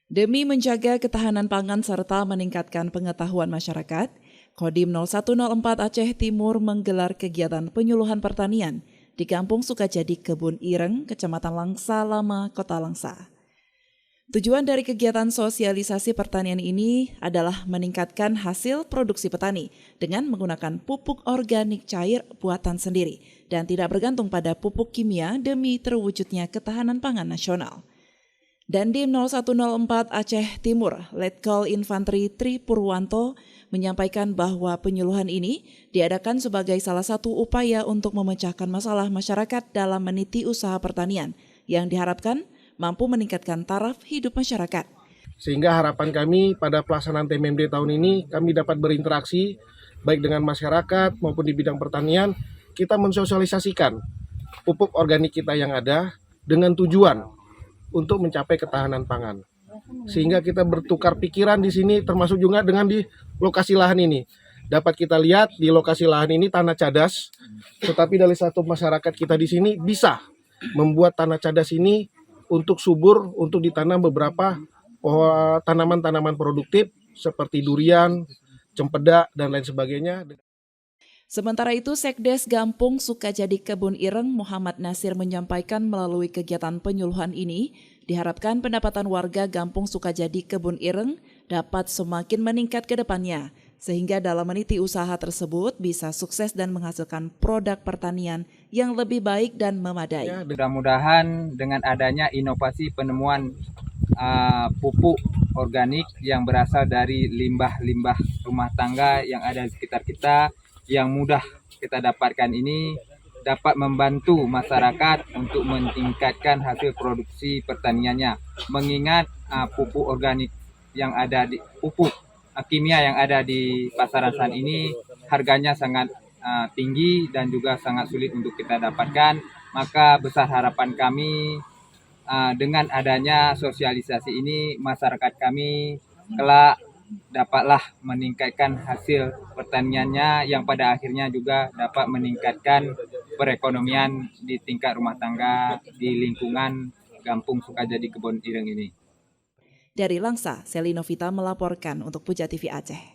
Demi menjaga ketahanan pangan serta meningkatkan pengetahuan masyarakat, Kodim 0104 Aceh Timur menggelar kegiatan penyuluhan pertanian di Kampung Sukajadi Kebun Ireng, Kecamatan Langsa Lama, Kota Langsa. Tujuan dari kegiatan sosialisasi pertanian ini adalah meningkatkan hasil produksi petani dengan menggunakan pupuk organik cair buatan sendiri dan tidak bergantung pada pupuk kimia demi terwujudnya ketahanan pangan nasional. Dandim 0104 Aceh Timur, Letkol Infanteri Tri Purwanto menyampaikan bahwa penyuluhan ini diadakan sebagai salah satu upaya untuk memecahkan masalah masyarakat dalam meniti usaha pertanian yang diharapkan mampu meningkatkan taraf hidup masyarakat. Sehingga harapan kami pada pelaksanaan TMMD tahun ini kami dapat berinteraksi baik dengan masyarakat maupun di bidang pertanian, kita mensosialisasikan pupuk organik kita yang ada dengan tujuan untuk mencapai ketahanan pangan. Sehingga kita bertukar pikiran di sini termasuk juga dengan di lokasi lahan ini. Dapat kita lihat di lokasi lahan ini tanah cadas, tetapi dari satu masyarakat kita di sini bisa membuat tanah cadas ini untuk subur, untuk ditanam beberapa tanaman-tanaman produktif seperti durian, cempedak, dan lain sebagainya. Sementara itu, Sekdes Gampung Sukajadi Kebun Ireng Muhammad Nasir menyampaikan melalui kegiatan penyuluhan ini, diharapkan pendapatan warga Gampung Sukajadi Kebun Ireng dapat semakin meningkat ke depannya, sehingga dalam meniti usaha tersebut bisa sukses dan menghasilkan produk pertanian yang lebih baik dan memadai. Mudah-mudahan dengan adanya inovasi penemuan pupuk organik yang berasal dari limbah-limbah rumah tangga yang ada di sekitar kita, yang mudah kita dapatkan ini dapat membantu masyarakat untuk meningkatkan hasil produksi pertaniannya. Mengingat pupuk organik yang ada di pupuk kimia yang ada di pasaran saat ini harganya sangat tinggi dan juga sangat sulit untuk kita dapatkan. Maka besar harapan kami dengan adanya sosialisasi ini masyarakat kami kelak dapatlah meningkatkan hasil pertaniannya yang pada akhirnya juga dapat meningkatkan perekonomian di tingkat rumah tangga di lingkungan Kampung Sukajadi Kebun Ireng ini. Dari Langsa, Selino Vita melaporkan untuk Puja TV Aceh.